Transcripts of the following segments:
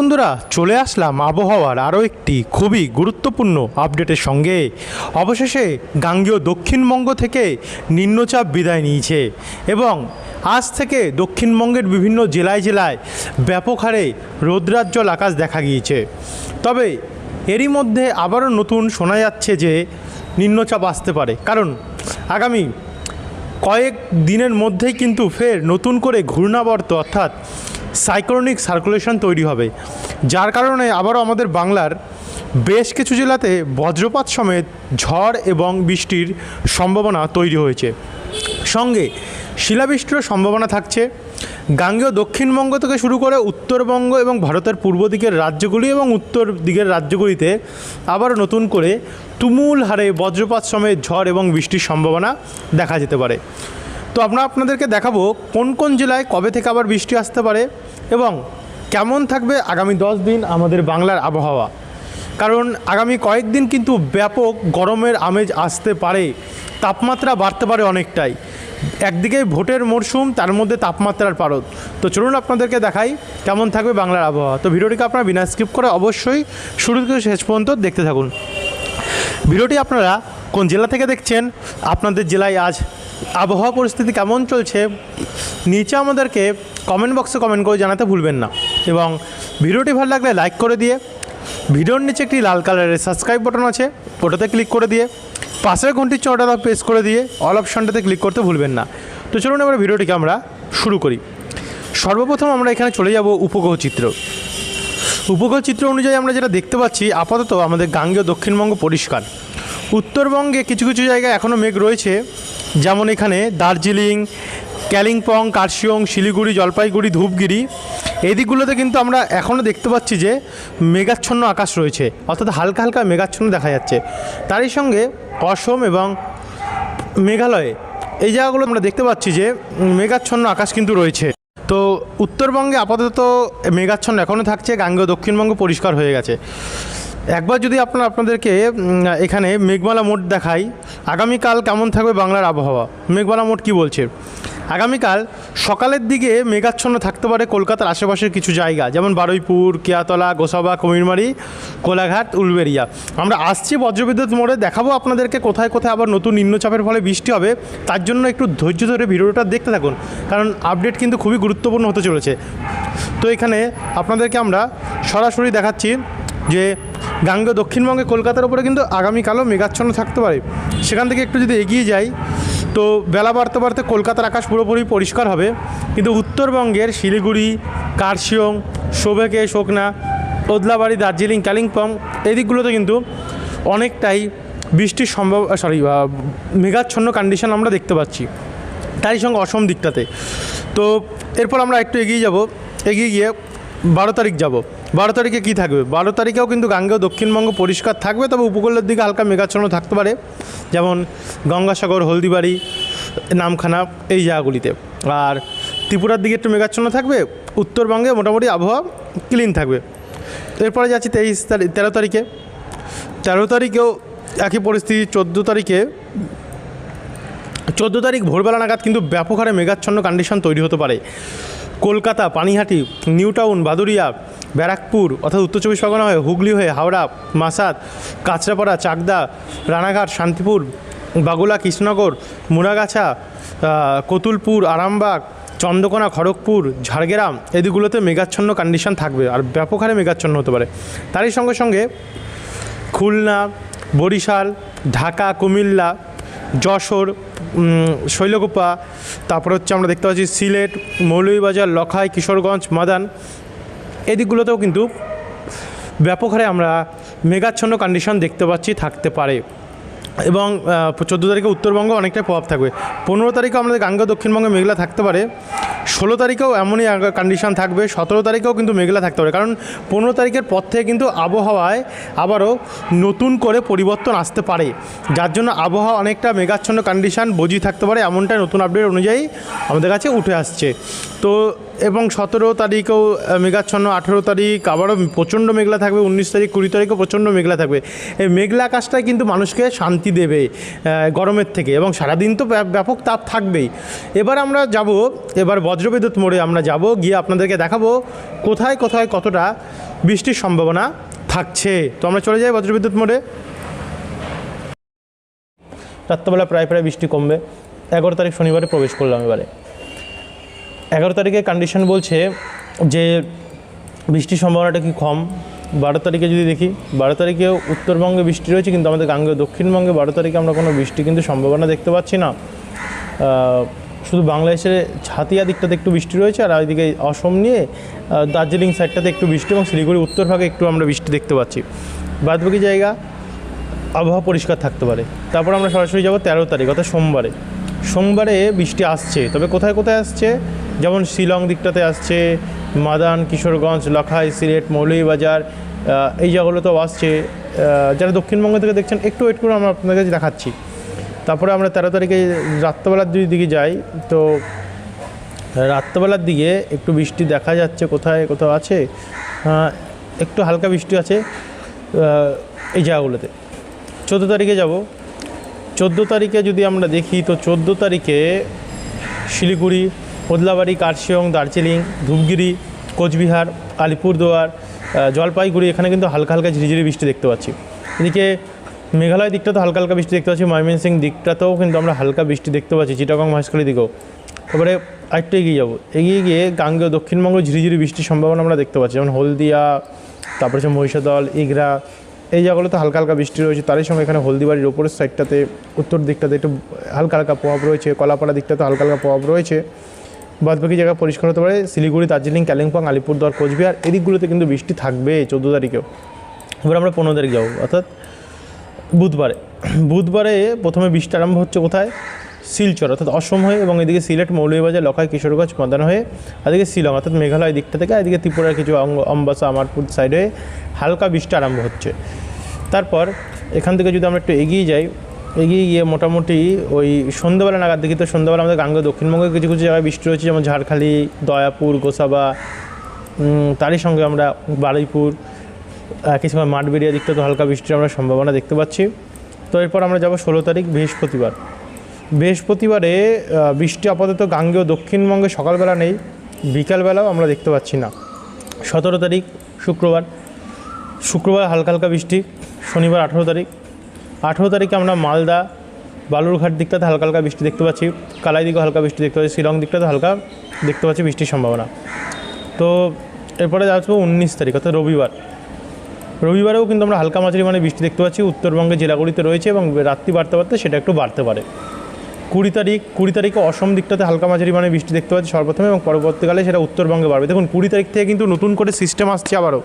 বন্ধুরা চলে আসলাম আবহাওয়ার আরও একটি খুবই গুরুত্বপূর্ণ আপডেটের সঙ্গে। অবশেষে গাঙ্গেয় দক্ষিণবঙ্গ থেকে নিম্নচাপ বিদায় নিয়েছে এবং আজ থেকে দক্ষিণবঙ্গের বিভিন্ন জেলায় জেলায় ব্যাপক হারে রৌদ্রাজ্জ্বল আকাশ দেখা গিয়েছে। তবে এরই মধ্যে আবারও নতুন শোনা যাচ্ছে যে নিম্নচাপ আসতে পারে, কারণ আগামী কয়েক দিনের মধ্যেই কিন্তু ফের নতুন করে ঘূর্ণাবর্ত অর্থাৎ সাইক্লোনিক সার্কুলেশন তৈরি হবে, যার কারণে আবারও আমাদের বাংলার বেশ কিছু জেলাতে বজ্রপাত সমেত ঝড় এবং বৃষ্টির সম্ভাবনা তৈরি হয়েছে। সঙ্গে শিলাবৃষ্টিরও সম্ভাবনা থাকছে। গাঙ্গেয় দক্ষিণবঙ্গ থেকে শুরু করে উত্তরবঙ্গ এবং ভারতের পূর্ব দিকের রাজ্যগুলি এবং উত্তর দিকের রাজ্যগুলিতে আবার নতুন করে তুমুল হারে বজ্রপাত সমেত ঝড় এবং বৃষ্টির সম্ভাবনা দেখা যেতে পারে। তো আপনাদেরকে দেখাবো কোন কোন জেলায় কবে থেকে আবার বৃষ্টি আসতে পারে এবং কেমন থাকবে আগামী 10 দিন আমাদের বাংলার আবহাওয়া। কারণ আগামী কয়েকদিন কিন্তু ব্যাপক গরমের আমেজ আসতে পারে, তাপমাত্রা বাড়তে পারে অনেকটাই। একদিকে ভোটের মরশুম, তার মধ্যে তাপমাত্রার পারদ। তো চলুন আপনাদেরকে দেখাই কেমন থাকবে বাংলার আবহাওয়া। তো ভিডিওটিকে আপনারা বিনা স্কিপ করে অবশ্যই শুরু থেকে শেষ পর্যন্ত দেখতে থাকুন। ভিডিওটি আপনারা কোন জেলা থেকে দেখছেন, আপনাদের জেলায় আজ আবহাওয়া পরিস্থিতি কেমন চলছে, নিচে আমাদেরকে কমেন্ট বক্সে কমেন্ট করে জানাতে ভুলবেন না। এবং ভিডিওটি ভালো লাগলে লাইক করে দিয়ে ভিডিওর নিচে একটি লাল কালারের সাবস্ক্রাইব বাটন আছে, ওটাতে ক্লিক করে দিয়ে পাশের ঘন্টির চিহ্নটা প্রেস করে দিয়ে অল অপশানটাতে ক্লিক করতে ভুলবেন না। তো চলুন এবার ভিডিওটিকে আমরা শুরু করি। সর্বপ্রথম আমরা এখানে চলে যাব উপগ্রহ চিত্র। উপগ্রহ চিত্র অনুযায়ী আমরা যেটা দেখতে পাচ্ছি, আপাতত আমাদের গাঙ্গেয় দক্ষিণবঙ্গ পরিষ্কার। উত্তরবঙ্গে কিছু কিছু জায়গায় এখনও মেঘ রয়েছে, যেমন এখানে দার্জিলিং, কালিম্পং, কার্শিয়ং, শিলিগুড়ি, জলপাইগুড়ি, ধূপগুড়ি এই দিকগুলোতে কিন্তু আমরা এখনও দেখতে পাচ্ছি যে মেঘাচ্ছন্ন আকাশ রয়েছে, অর্থাৎ হালকা হালকা মেঘাচ্ছন্ন দেখা যাচ্ছে। তারই সঙ্গে অসম এবং মেঘালয়ে এই জায়গাগুলো আমরা দেখতে পাচ্ছি যে মেঘাচ্ছন্ন আকাশ কিন্তু রয়েছে। তো উত্তরবঙ্গে আপাতত মেঘাচ্ছন্ন এখনও থাকছে, গাঙ্গেয় দক্ষিণবঙ্গ পরিষ্কার হয়ে গেছে। একবার যদি আপনাদেরকে এখানে মেঘমালা মোড দেখাই, আগামীকাল কেমন থাকবে বাংলার আবহাওয়া। মেঘমালা মোড কি বলছে, আগামীকাল সকালের দিকে মেঘাচ্ছন্ন থাকতে পারে কলকাতার আশেপাশের কিছু জায়গা, যেমন বারুইপুর, কেয়াতলা, গোসাবা, কুমিরমারি, কোলাঘাট, উলবেড়িয়া। আমরা আসছি বজ্রবিদ্যুৎ মোড়ে, দেখাবো আপনাদেরকে কোথায় কোথায় আবার নতুন নিম্নচাপের ফলে বৃষ্টি হবে। তার জন্য একটু ধৈর্য ধরে ভিডিওটা দেখতে থাকুন, কারণ আপডেট কিন্তু খুবই গুরুত্বপূর্ণ হতে চলেছে। তো এখানে আপনাদেরকে আমরা সরাসরি দেখাচ্ছি যে গাঙ্গেয় দক্ষিণবঙ্গে কলকাতার উপরে কিন্তু আগামীকালও মেঘাচ্ছন্ন থাকতে পারে। সেখান থেকে একটু যদি এগিয়ে যাই, তো বেলা বাড়তে বাড়তে কলকাতার আকাশ পুরোপুরি পরিষ্কার হবে, কিন্তু উত্তরবঙ্গের শিলিগুড়ি, কার্শিয়ং, শোভেকে, শোকনা, ওদলাবাড়ি, দার্জিলিং, কালিম্পং এই দিকগুলোতে কিন্তু অনেকটাই বৃষ্টির মেঘাচ্ছন্ন কন্ডিশন আমরা দেখতে পাচ্ছি। তারই সঙ্গে অসম দিকটাতে। তো এরপর আমরা একটু এগিয়ে যাব, এগিয়ে গিয়ে 12 তারিখ যাব। 12 তারিখে কী থাকবে, 12 তারিখেও কিন্তু গাঙ্গেয় দক্ষিণবঙ্গ পরিষ্কার থাকবে, তবে উপকূলের দিকে হালকা মেঘাচ্ছন্ন থাকতে পারে, যেমন গঙ্গাসাগর, হলদিবাড়ি, নামখানা এই জায়গাগুলিতে। আর ত্রিপুরার দিকে একটু মেঘাচ্ছন্ন থাকবে, উত্তরবঙ্গে মোটামুটি আবহাওয়া ক্লিন থাকবে। এরপরে যাচ্ছি 13 তারিখে। 13 তারিখেও একই পরিস্থিতি। 14 তারিখ ভোরবেলা নাগাদ কিন্তু ব্যাপক হারে মেঘাচ্ছন্ন কন্ডিশন তৈরি হতে পারে। কলকাতা, পানিহাটি, নিউ টাউন, বাদুড়িয়া, ব্যারাকপুর অর্থাৎ উত্তর 24 পরগনা হয়ে হুগলি হয়ে হাওড়া, মাসাদ, কাঁচরাপাড়া, চাকদা, রানাঘাট, শান্তিপুর, বাগুলা, কৃষ্ণনগর, মুরাগাছা, কতুলপুর, আরামবাগ, চন্দ্রকোনা, খড়গপুর, ঝাড়গ্রাম এদিকগুলোতে মেঘাচ্ছন্ন কন্ডিশন থাকবে আর ব্যাপক হারে মেঘাচ্ছন্ন হতে পারে। তারই সঙ্গে সঙ্গে খুলনা, বরিশাল, ঢাকা, কুমিল্লা, যশোর, শৈলকুপা, তারপর হচ্ছে আমরা দেখতে পাচ্ছি সিলেট, মৌলভীবাজার, লখাই, কিশোরগঞ্জ, মাদান এদিকগুলোতেও কিন্তু ব্যাপক হারে আমরা মেঘাচ্ছন্ন কন্ডিশন দেখতে পাচ্ছি থাকতে পারে। এবং 14 তারিখে উত্তরবঙ্গ অনেকটাই প্রভাব থাকবে। 15 তারিখেও আমাদের গাঙ্গেয় দক্ষিণবঙ্গে মেঘলা থাকতে পারে। 16 তারিখেও এমনই কন্ডিশন থাকবে। 17 তারিখেও কিন্তু মেঘলা থাকতে পারে, কারণ 15 তারিখের পর থেকে কিন্তু আবহাওয়ায় আবারও নতুন করে পরিবর্তন আসতে পারে, যার জন্য আবহাওয়া অনেকটা মেঘাচ্ছন্ন কন্ডিশন বজি থাকতে পারে, এমনটাই নতুন আপডেট অনুযায়ী আমাদের কাছে উঠে আসছে। তো এবং 17 তারিখেও মেঘাচ্ছন্ন, 18 তারিখ আবারও প্রচণ্ড মেঘলা থাকবে, 19 তারিখ 20 তারিখও প্রচণ্ড মেঘলা থাকবে। এই মেঘলা আকাশটাই কিন্তু মানুষকে শান্তি দেবে গরমের থেকে, এবং সারাদিন তো ব্যাপক তাপ থাকবেই। এবার আমরা যাব, এবার বজ্রবিদ্যুৎ মোড়ে আমরা যাব, গিয়ে আপনাদেরকে দেখাবো কোথায় কোথায় কতটা বৃষ্টির সম্ভাবনা থাকছে। তো আমরা চলে যাই বজ্রবিদ্যুৎ মোডে। রাত্রেবেলা প্রায় বৃষ্টি কমবে। 11 তারিখ শনিবারে প্রবেশ করলাম। এবারে 11 তারিখে কন্ডিশন বলছে যে বৃষ্টির সম্ভাবনাটা কি কম। 12 তারিখে যদি দেখি, 12 তারিখেও উত্তরবঙ্গে বৃষ্টি রয়েছে, কিন্তু আমাদের গাঙ্গেয় দক্ষিণবঙ্গে 12 তারিখে আমরা কোনো বৃষ্টি কিন্তু সম্ভাবনা দেখতে পাচ্ছি না। শুধু বাংলাদেশের ছাতিয়া দিকটাতে একটু বৃষ্টি রয়েছে, আর ওইদিকে অসম নিয়ে দার্জিলিং সাইডটাতে একটু বৃষ্টি, এবং শিলিগুড়ি উত্তর ভাগে একটু আমরা বৃষ্টি দেখতে পাচ্ছি। বাদবাকি জায়গা আবহাওয়া পরিষ্কার থাকতে পারে। তারপর আমরা সরাসরি যাব 13 তারিখ, অর্থাৎ সোমবারে। সোমবারে বৃষ্টি আসছে, তবে কোথায় কোথায় আসছে, যেমন শিলং দিকটাতে আসছে, মাদান, কিশোরগঞ্জ, লখাই, সিলেট, মৌলভীবাজার, এই জায়গাগুলোতেও আসছে। যারা দক্ষিণবঙ্গ থেকে দেখছেন একটু ওয়েট করে আমরা আপনাদের কাছে দেখাচ্ছি। তারপরে আমরা 13 তারিখে রাত্রেবেলার দিকে যাই, তো রাত্রেবেলার দিকে একটু বৃষ্টি দেখা যাচ্ছে, কোথায় কোথাও আছে, একটু হালকা বৃষ্টি আছে এই জায়গাগুলোতে। 14 তারিখে যাব। 14 তারিখে যদি আমরা দেখি, তো 14 তারিখে শিলিগুড়ি, ওদলাবাড়ি, কার্শিয়ং, দার্জিলিং, ধূপগুড়ি, কোচবিহার, আলিপুরদুয়ার, জলপাইগুড়ি, এখানে কিন্তু হালকা হালকা ঝিরিঝিরি বৃষ্টি দেখতে পাচ্ছি। এদিকে মেঘালয় দিকটাতেও হালকা হালকা বৃষ্টি দেখতে পাচ্ছি, ময়মনসিংহ দিকটাতেও কিন্তু আমরা হালকা বৃষ্টি দেখতে পাচ্ছি, চিটাগং, মহেশখালী দিকেও। তারপরে আরেকটু এগিয়ে যাব, এগিয়ে গিয়ে গাঙ্গেয় দক্ষিণবঙ্গ ঝিরিঝিরি বৃষ্টির সম্ভাবনা আমরা দেখতে পাচ্ছি, যেমন হলদিয়া, তারপরে হচ্ছে মহিষাদল, ইগরা, এই জায়গাগুলোতে হালকা হালকা বৃষ্টি রয়েছে। তারই সঙ্গে এখানে হলদিবাড়ির ওপরের সাইডটাতে, উত্তর দিকটাতে একটু হালকা হালকা প্রভাব রয়েছে, কলাপাড়া দিকটাতে হালকা হালকা প্রভাব রয়েছে। বাদবাকি জায়গা পরিষ্কার হতে পারে। শিলিগুড়ি, দার্জিলিং, কালিম্পং, আলিপুরদুয়ার, কোচবিহার, এদিকগুলোতে কিন্তু বৃষ্টি থাকবে 14 তারিখেও। এবার আমরা 15 তারিখ যাবো, অর্থাৎ বুধবারে। বুধবারে প্রথমে বৃষ্টি আরম্ভ হচ্ছে কোথায়, শিলচর অর্থাৎ অসম হয়ে, এবং এদিকে সিলেট, মৌলভীবাজার, লখাই, কিশোরগঞ্জ, মাদান হয়ে, এদিকে শিলং অর্থাৎ মেঘালয় দিকটা থেকে, এদিকে ত্রিপুরার কিছু অম্বাসা, আমারপুর সাইডে হালকা বৃষ্টি আরম্ভ হচ্ছে। তারপর এখান থেকে যদি আমরা একটু এগিয়ে যাই, এগিয়ে গিয়ে মোটামুটি ওই সন্ধ্যাবেলা নাগাদ দেখি, তো সন্ধ্যাবেলা আমাদের গাঙ্গেয় দক্ষিণবঙ্গের কিছু কিছু জায়গায় বৃষ্টি রয়েছে, যেমন ঝাড়খালি, দয়াপুর, গোসাবা, তারই সঙ্গে আমরা বারুইপুর, কিছু সময় মাঠবেড়িয়া দিকটা তো হালকা বৃষ্টির আমরা সম্ভাবনা দেখতে পাচ্ছি। তো এরপর আমরা যাব 16 তারিখ বৃহস্পতিবার। বৃহস্পতিবারে বৃষ্টি আপাতত গাঙ্গেয় দক্ষিণবঙ্গে সকালবেলা নেই, বিকালবেলাও আমরা দেখতে পাচ্ছি না। 17 তারিখ শুক্রবার হালকা হালকা বৃষ্টি। শনিবার 18 তারিখ। 18 তারিখে আমরা মালদা, বালুরঘাট দিকটাতে হালকা হালকা বৃষ্টি দেখতে পাচ্ছি, কালাই দিকেও হালকা বৃষ্টি দেখতে পাচ্ছি, শিলং দিকটাতে হালকা দেখতে পাচ্ছি বৃষ্টির সম্ভাবনা। তো এরপরে আসবো 19 তারিখ, অর্থাৎ রবিবারেও কিন্তু আমরা হালকা মাঝারি মানে বৃষ্টি দেখতে পাচ্ছি, উত্তরবঙ্গের জেলাগুলিতে রয়েছে, এবং রাত্রি বাড়তে বাড়তে সেটা একটু বাড়তে পারে। 20 তারিখে অসম দিকটাতে হালকা মাঝারি মানে বৃষ্টি দেখতে পাচ্ছি সর্বপ্রথমে, এবং পরবর্তীকালে সেটা উত্তরবঙ্গে বাড়বে। দেখুন 20 তারিখ থেকে কিন্তু নতুন করে সিস্টেম আসছে আবারও,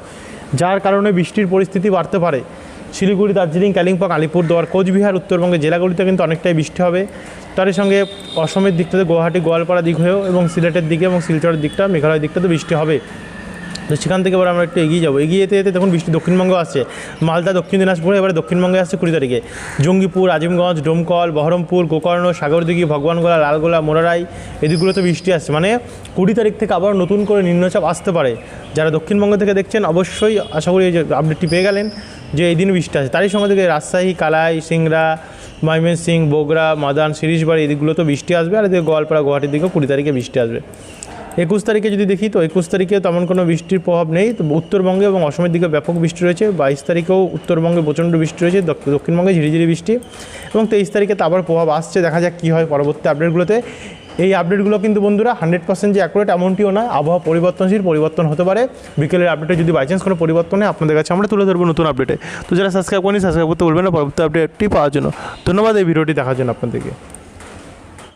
যার কারণে বৃষ্টির পরিস্থিতি বাড়তে পারে। শিলিগুড়ি, দার্জিলিং, কালিম্পং, আলিপুরদুয়ার, কোচবিহার, উত্তরবঙ্গের জেলাগুলিতে কিন্তু অনেকটাই বৃষ্টি হবে। তারই সঙ্গে অসমের দিকটাতে গুয়াহাটি, গোয়ালপাড়া দিক হয়েও, এবং সিলেটের দিকে এবং শিলচরের দিকটা, মেঘালয়ের দিকটাতে বৃষ্টি হবে। তো সেখান থেকে এবার আমরা একটু এগিয়ে যাবো। এগিয়ে যেতে যেতে দেখুন বৃষ্টি দক্ষিণবঙ্গে আসছে, মালদা, দক্ষিণ দিনাজপুরে, এবারে দক্ষিণবঙ্গে আসছে 20 তারিখে। জঙ্গিপুর, আজিমগঞ্জ, ডোমকল, বহরমপুর, গোকর্ণ, সাগরদিঘি, ভগবানগোলা, লালগোলা, মোরারাই, এদিকগুলোতে বৃষ্টি আসছে। মানে 20 তারিখ থেকে আবার নতুন করে নিম্নচাপ আসতে পারে। যারা দক্ষিণবঙ্গ থেকে দেখছেন অবশ্যই আশা করি এই যে আপডেটটি পেয়ে গেলেন যে এই দিন বৃষ্টি আসে। তারই সঙ্গে থেকে রাজশাহী, কালাই, সিংড়া, ময়মনসিংহ, বগুড়া, মাদান, শিরিশবাড়ি, এদিকগুলোতে বৃষ্টি আসবে, আর এদিকে গোয়ালপাড়া, গুয়াহাটির দিকেও 20 তারিখে বৃষ্টি আসবে। 21 তারিখে যদি দেখি, তো 21 তারিখে তেমন কোনো বৃষ্টির প্রভাব নেই, তো উত্তরবঙ্গে এবং অসমের দিকে ব্যাপক বৃষ্টি রয়েছে। 22 তারিখেও উত্তরবঙ্গে প্রচণ্ড বৃষ্টি রয়েছে, দক্ষিণবঙ্গে ঝিরিঝিরি বৃষ্টি, এবং 23 তারিখে তো আবার প্রভাব আসছে। দেখা যাক কী হয় পরবর্তী আপডেটগুলোতে। এই আপডেটগুলো কিন্তু বন্ধুরা 100% যে অ্যাকুরেট এমনটিও নয়, আবহাওয়া পরিবর্তনশীল, পরিবর্তন হতে পারে। বিকেলের আপডেটে যদি বাই চান্স কোনো পরিবর্তন হয় আপনাদের কাছে আমরা তুলে ধরবো নতুন আপডেটে। তো যারা সাবস্ক্রাইব করেনি সাবস্ক্রাইব করতে বলবেন না পরবর্তী আপডেটটি পাওয়ার জন্য। ধন্যবাদ এই ভিডিওটি দেখার জন্য আপনাদেরকে।